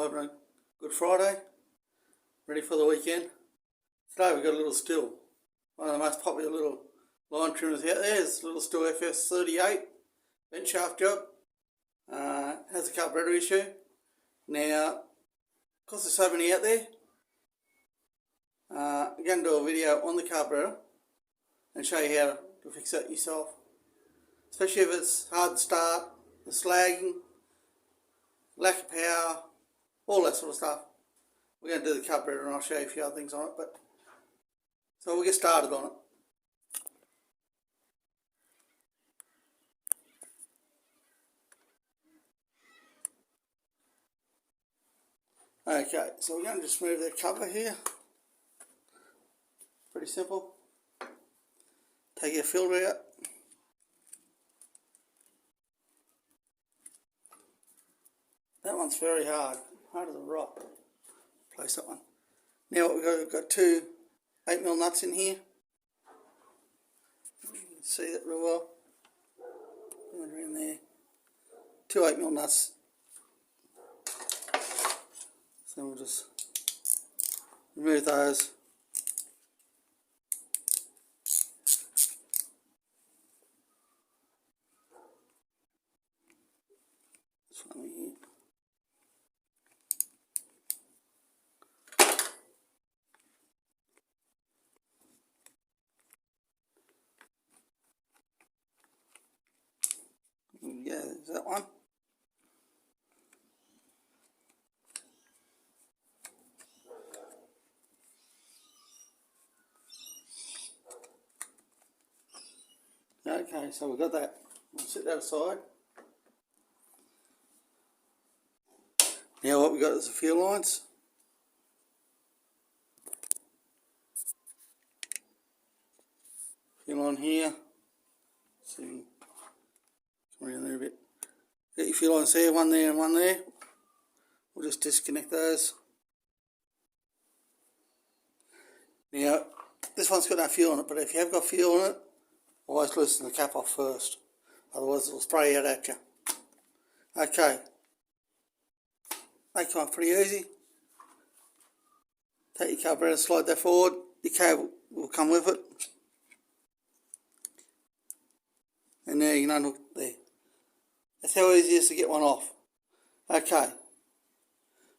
having a good Friday, ready for the weekend. Today we've got a little Stihl, one of the most popular little line trimmers out there. It's a little Stihl FS 38 bench shaft job. Has a carburettor issue. Now, because there's so many out there, I'm going to do a video on the carburettor and show you how to fix that yourself. Especially if it's hard to start, the slagging, lack of power, all that sort of stuff. We're going to do the carburettor and I'll show you a few other things on it. So we'll get started on it. Okay, so we're going to just remove that cover here. Pretty simple. Take your filter out. That one's very hard as a rock. Place that one. Now what we've got two 8mm nuts in here. You can see that real well. Going around there. Two 8mm nuts. So we'll just remove those. This one here. Yeah, there's that one. Okay, so we've got that. We'll set that aside. Now what we've got is the fuel lines. Fuel line here. See, come around there a bit. Get your fuel lines there, one there and one there. We'll just disconnect those. Now, this one's got no fuel on it, but if you have got fuel on it, always loosen the cap off first. Otherwise it'll spray out at you. Okay. Make one pretty easy. Take your carburettor, slide that forward. Your cable will come with it. And there you can unhook there. That's how easy it is to get one off. Okay.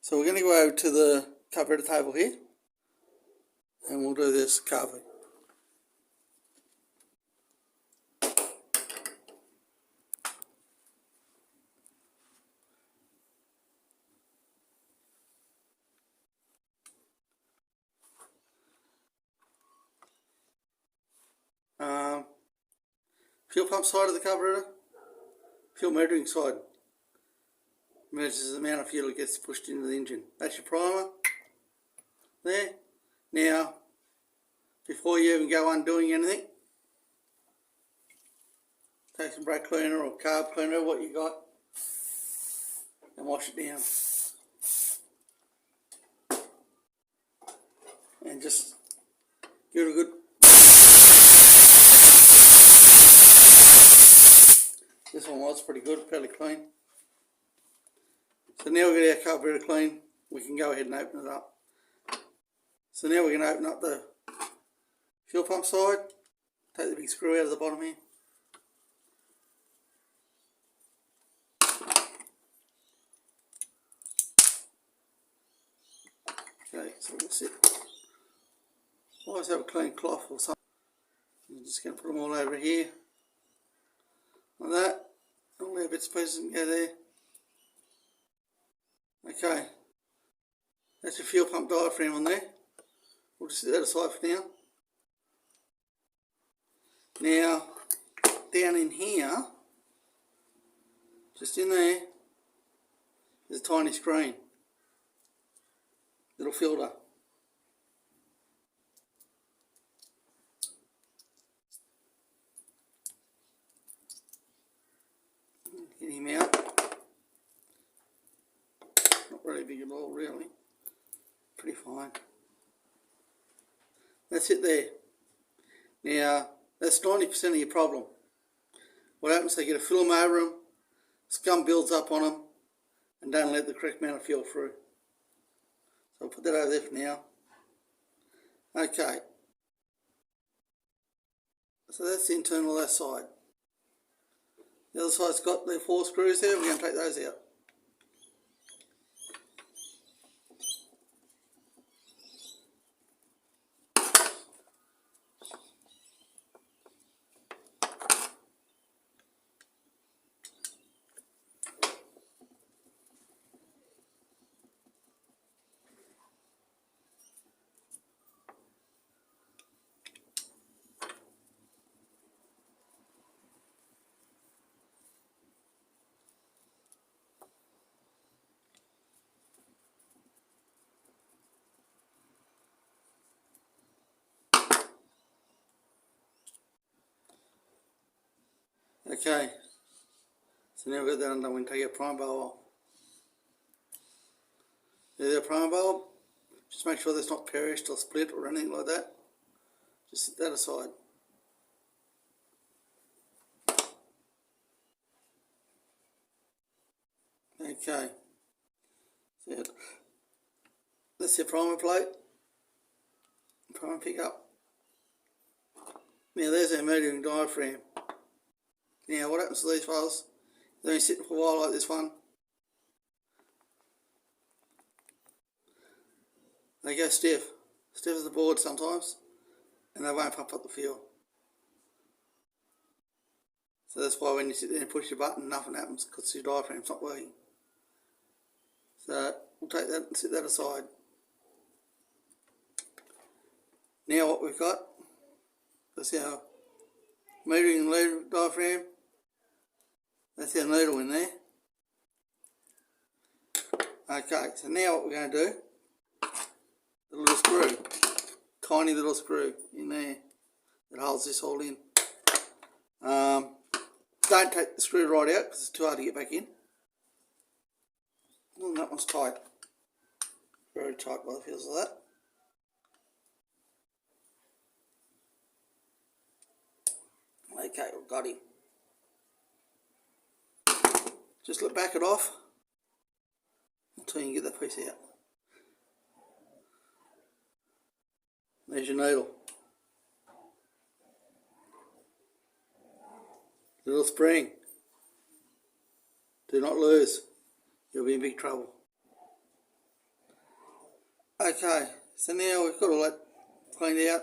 So we're going to go over to the carburettor table here. And we'll do this carburettor. Fuel pump side of the carburettor, fuel metering side. Measures the amount of fuel that gets pushed into the engine. That's your primer. There. Now, before you even go undoing anything, take some brake cleaner or carb cleaner, what you got, and wash it down. And just give it a good This one was pretty good, fairly clean. So now we've got our carburettor clean, we can go ahead and open it up. So now we're going to open up the fuel pump side, take the big screw out of the bottom here. Okay, so that's it. Always have a clean cloth or something. I'm just going to put them all over here. Like that. All their bits and pieces can go there. Okay. That's your fuel pump diaphragm on there. We'll just set that aside for now. Now, down in here, just in there, there's a tiny screen. Little filter. Get him out. Not really big at all, really. Pretty fine. That's it there. Now, that's 90% of your problem. What happens, they get a film over them, scum builds up on them, and don't let the correct amount of fuel through. So I'll put that over there for now. Okay. So that's the internal of that side. The other side's got the 4 screws there, we're going to take those out. Okay, so now we've got that undone, we can take our prime bulb off. There's our prime bulb. Just make sure that's not perished or split or anything like that. Just set that aside. Okay, so that's your primer plate, primer pickup. Now there's our metering diaphragm. Now what happens to these files? They only sit for a while like this one. They go stiff as the board sometimes, and they won't pump up the fuel. So that's why when you sit there and push your button, nothing happens because your diaphragm's not working. So we'll take that and set that aside. Now what we've got, that's our metering lead diaphragm. That's our needle in there. Okay, so now what we're going to do, the little screw, tiny little screw in there that holds this all in. Don't take the screw right out because it's too hard to get back in. Oh, that one's tight. Very tight by the feels of that. Okay, we've got him. Just back it off until you can get that piece out. There's your needle. Little spring. Do not lose. You'll be in big trouble. Okay, so now we've got all that cleaned out.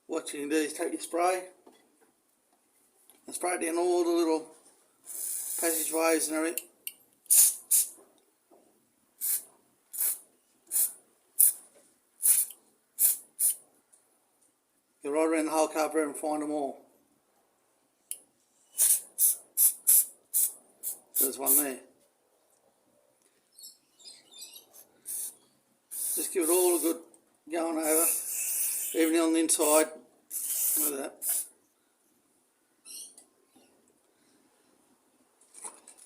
What you can do is take your spray and spray it down all the little passageways and everything. Go right around the whole carburettor and find them all. There's one there. Just give it all a good going over, even on the inside. Look at that.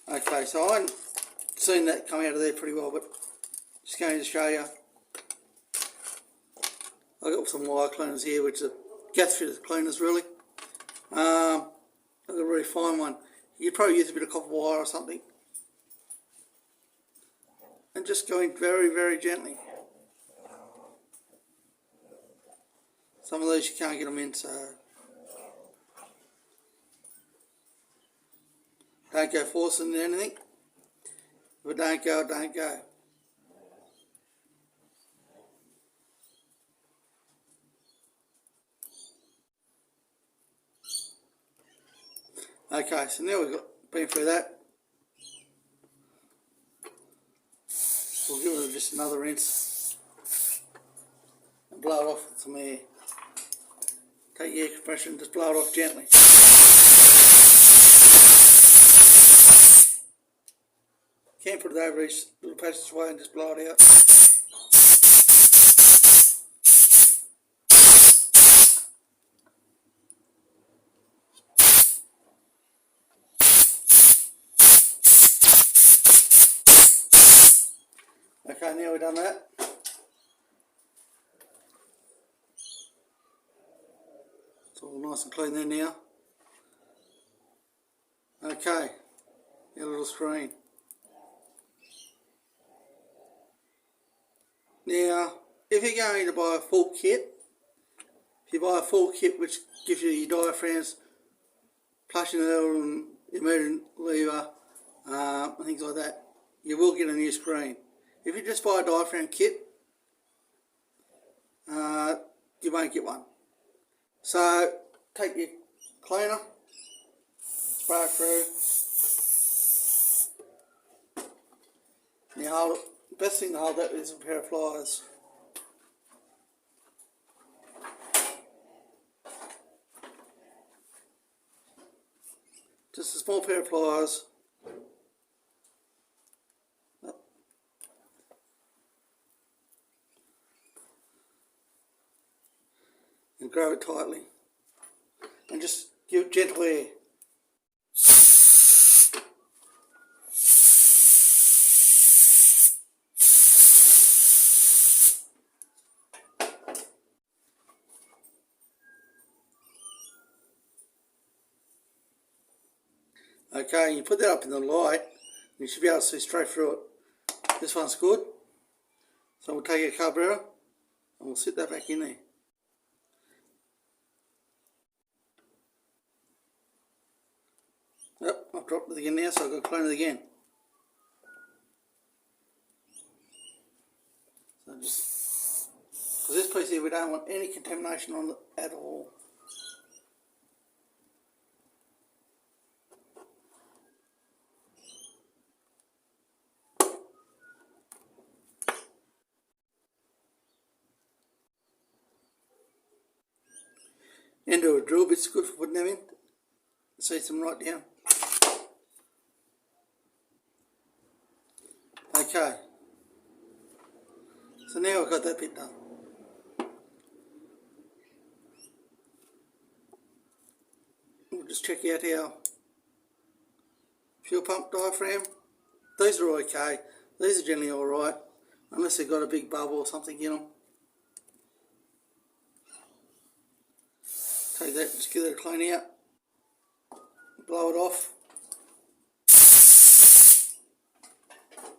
Okay, so I haven't seen that come out of there pretty well, but just going to show you. I've got some wire cleaners here, which are gas fitted cleaners really. I've got a really fine one. You could probably use a bit of copper wire or something. And just going very, very gently. Some of these you can't get them in, so don't go forcing anything. If it don't go, it don't go. Okay, so now we've been through that. We'll give it just another rinse and blow it off with some air. Take your air compressor and just blow it off gently. You can put it over each little passageway and just blow it out. Okay, now we've done that. It's all nice and clean there now. Okay, your little screen. if you're going to buy a full kit, if you buy a full kit which gives you your diaphragms, flushing lever and your metering lever, and things like that, you will get a new screen. If you just buy a diaphragm kit, you won't get one. So take your cleaner, spray it through. You hold it. The best thing to hold that is a pair of pliers. Just a small pair of pliers. And grab it tightly. And just give it gentle air. Okay, you put that up in the light, and you should be able to see straight through it. This one's good. So we'll take a carburettor, and we'll sit that back in there. Yep, I've dropped it again now, so I've got to clean it again. So just, because this piece here, we don't want any contamination on it at all. End of a drill bit's good for putting them in. Seats them right down. Okay. So now I've got that bit done. We'll just check out our fuel pump diaphragm. These are okay. These are generally alright, unless they've got a big bubble or something in them. Take that, just give it a clean out. Blow it off.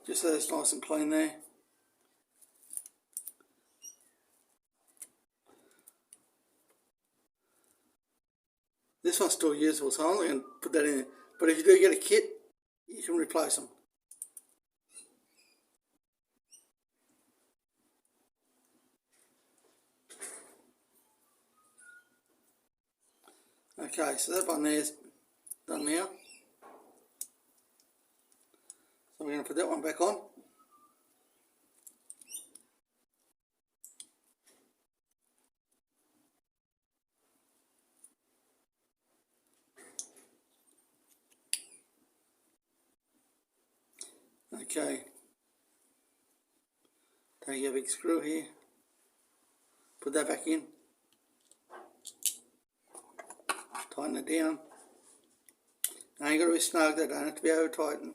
Just so it's nice and clean there. This one's still usable, so I'm not going to put that in there. But if you do get a kit, you can replace them. Okay, so that one there's done now. So we're going to put that one back on. Okay, take your big screw here, put that back in, tighten it down. Now you've got to be snug, they don't have to be over tightened.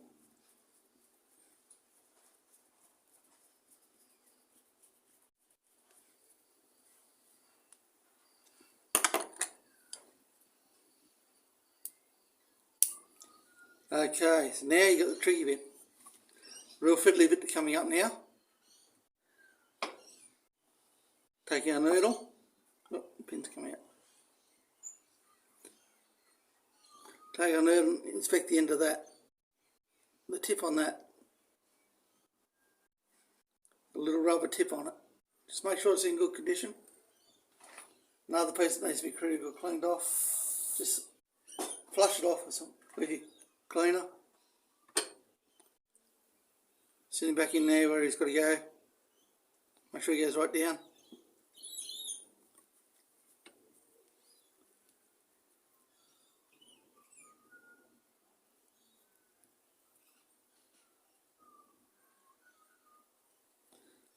Okay, so now you've got the tricky bit. Real fiddly bit coming up now. Take our needle. Oh, the pin's come out. Take our needle and inspect the end of that. The tip on that. A little rubber tip on it. Just make sure it's in good condition. Another piece that needs to be critical cleaned off. Just flush it off with your cleaner. Sitting back in there where he's got to go. Make sure he goes right down.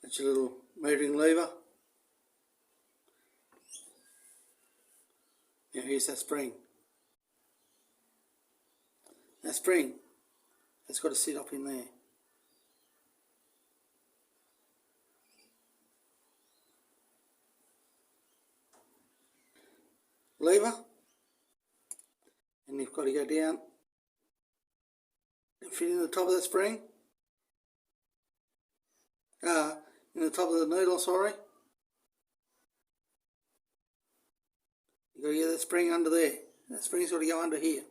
That's your little metering lever. Now here's that spring. That spring has got to sit up in there. Lever, and you've got to go down and fit in the top of the spring, in the top of the needle, sorry, You've got to get that spring under there. That spring's got to go under here.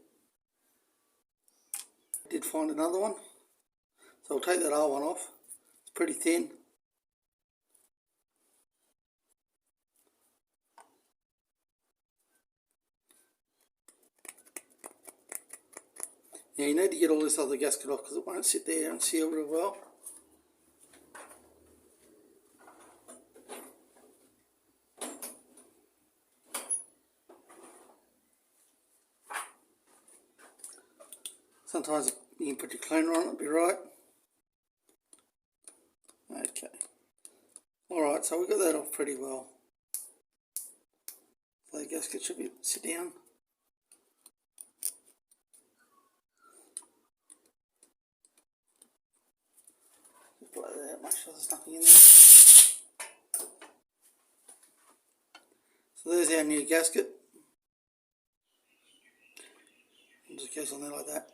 I did find another one, so I'll take that old one off. It's pretty thin. Now you need to get all this other gasket off because it won't sit there and seal real well. Sometimes you can put your cleaner on it, it'll be right. Okay. Alright, so we got that off pretty well. So the gasket should sit down. Just blow that out, make sure there's nothing in there. So there's our new gasket. It just goes on there like that.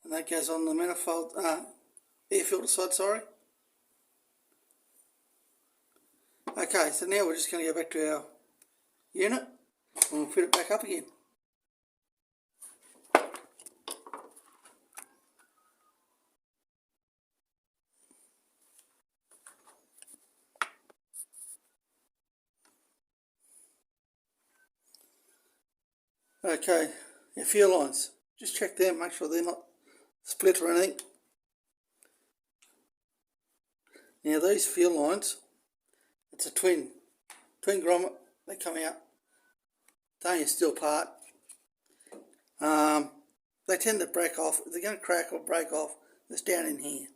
And that goes on the manifold, air filter side, sorry. Okay, so now we're just going to go back to our unit and we'll fit it back up again. Okay, your fuel lines. Just check them, make sure they're not split or anything. Now these fuel lines, it's a twin grommet, they come out. They're only a steel part. They tend to break off. If they're going to crack or break off, it's down in here.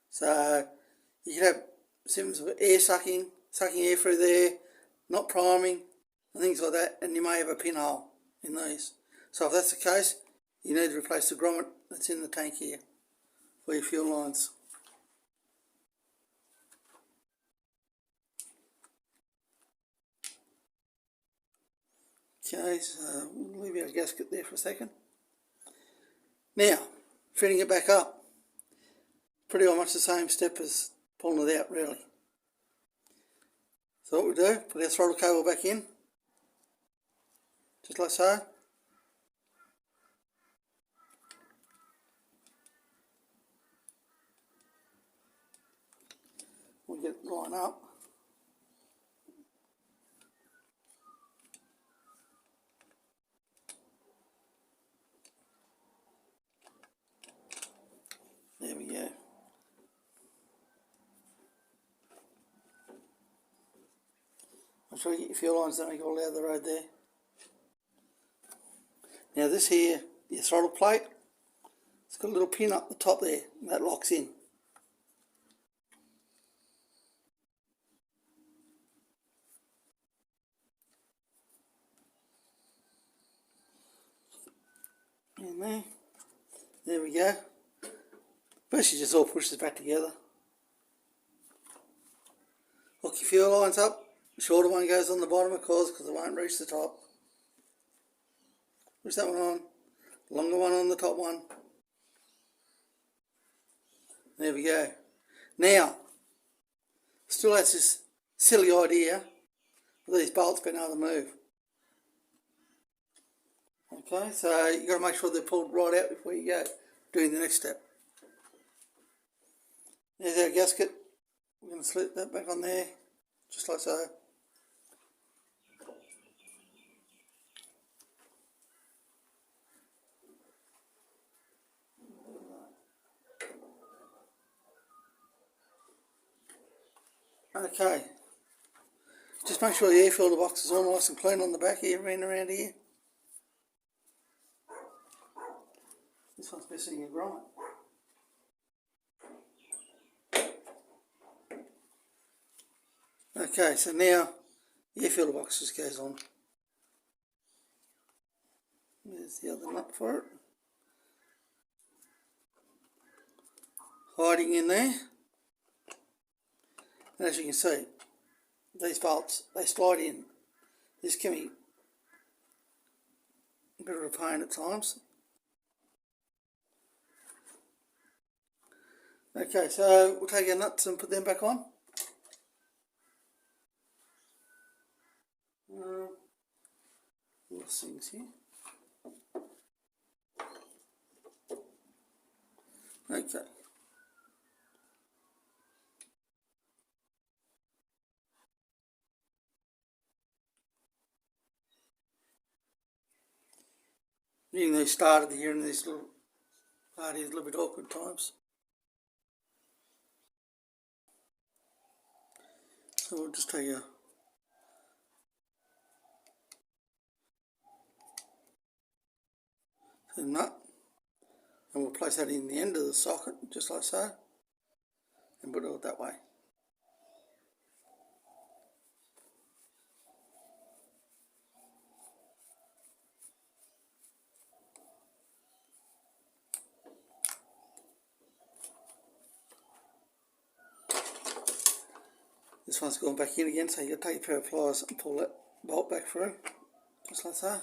So you can have symptoms of air sucking air through there, not priming, and things like that, and you may have a pinhole in these. So if that's the case, you need to replace the grommet that's in the tank here for your fuel lines. Okay, so we'll leave our gasket there for a second. Now, fitting it back up. Pretty much the same step as pulling it out, really. So what we do, put our throttle cable back in, just like so. We'll get it line up. There we go. Make sure you get your fuel lines, don't go all out of the road there. Now this here, your throttle plate, it's got a little pin up the top there, and that locks in. In there we go. Basically just all pushes back together. Hook your fuel lines up. The shorter one goes on the bottom, of course, because it won't reach the top. Push that one on. Longer one on the top one. There we go. Now, still has this silly idea of these bolts being able to move. Okay, so you've got to make sure they're pulled right out before you go doing the next step. There's our gasket. We're going to slip that back on there, just like so. Okay, just make sure the air filter box is all nice and clean on the back here and around here. This one's missing a grommet. Okay, so now the air filter box just goes on. There's the other nut for it. Hiding in there. And as you can see, these bolts, they slide in. This can be a bit of a pain at times. Okay, so we'll take our nuts and put them back on. Little things here. Okay. Getting these started here in this little part is a little bit awkward times. So we'll just take a nut and we'll place that in the end of the socket, just like so, and put it that way. This one's going back in again, so you take a pair of pliers and pull that bolt back through, just like so.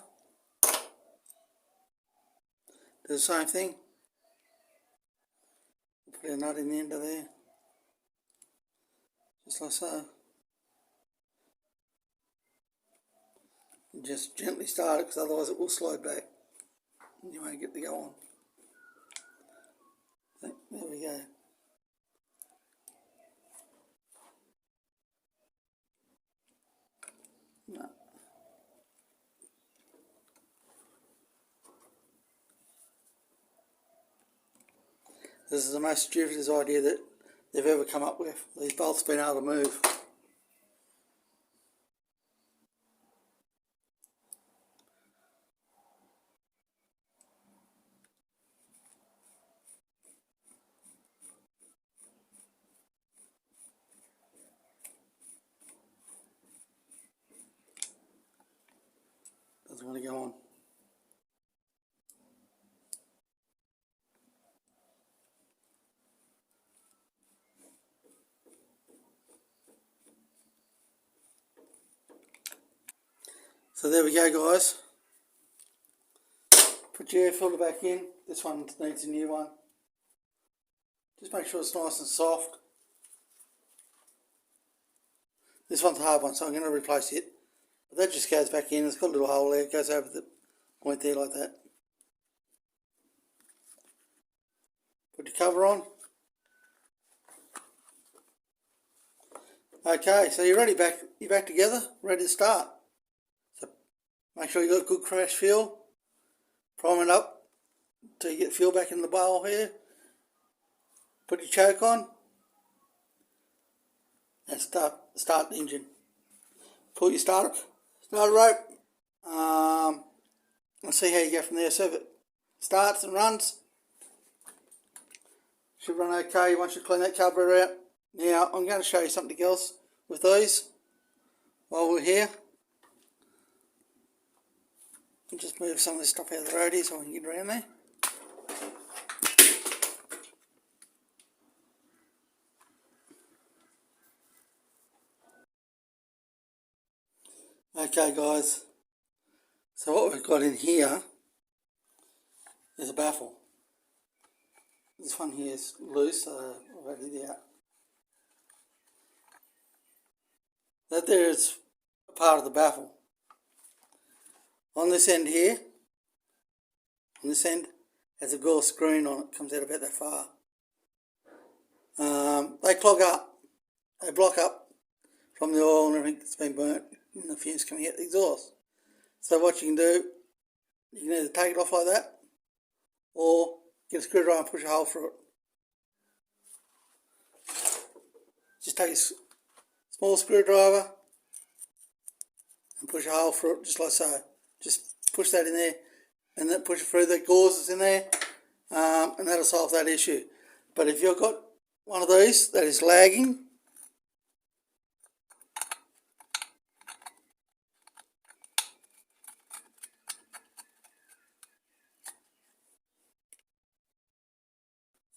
Do the same thing. Put a nut in the end of there, just like so. And just gently start it, because otherwise it will slide back and you won't get to go on. There we go. No. This is the most stupidest idea that they've ever come up with. These bolts being able to move. Doesn't want to go on. So there we go, guys. Put your air filter back in. This one needs a new one. Just make sure it's nice and soft. This one's a hard one, so I'm going to replace it. But that just goes back in. It's got a little hole there. It goes over the point there like that. Put your cover on. Okay, so you're ready you're back together, ready to start. So make sure you got good crash fuel. Prime it up till you get fuel back in the bowl here. Put your choke on and start the engine. Pull your starter rope and see how you go from there. So if it starts and runs, should run okay once you clean that carburettor out. Now I'm going to show you something else with these while we're here. I'll just move some of this stuff out of the road here so I can get around there. Okay guys, so what we've got in here is a baffle. This one here is loose, so I've had it out. That there is a part of the baffle. On this end here, on this end, has a gauze screen on it, comes out about that far. They clog up, they block up from the oil and everything that's been burnt and the fumes coming out the exhaust. So what you can do, you can either take it off like that or get a screwdriver and push a hole through it. Just take a small screwdriver and push a hole through it just like so. Just push that in there and then push it through the gauze that's in there, and that'll solve that issue. But if you've got one of these that is lagging,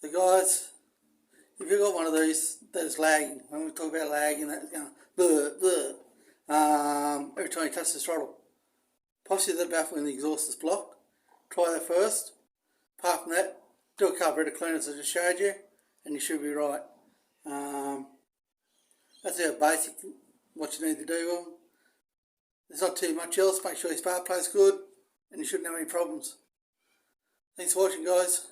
so guys, if you've got one of these that is lagging, when we talk about lagging, that's going every time you touch the throttle, possibly the baffle in the exhaust is blocked. Try that first. Apart from that, do a carburettor clean as I just showed you, and you should be right. That's our basic, what you need to do. there's not too much else. Make sure your spark plug's good and you shouldn't have any problems. Thanks for watching, guys.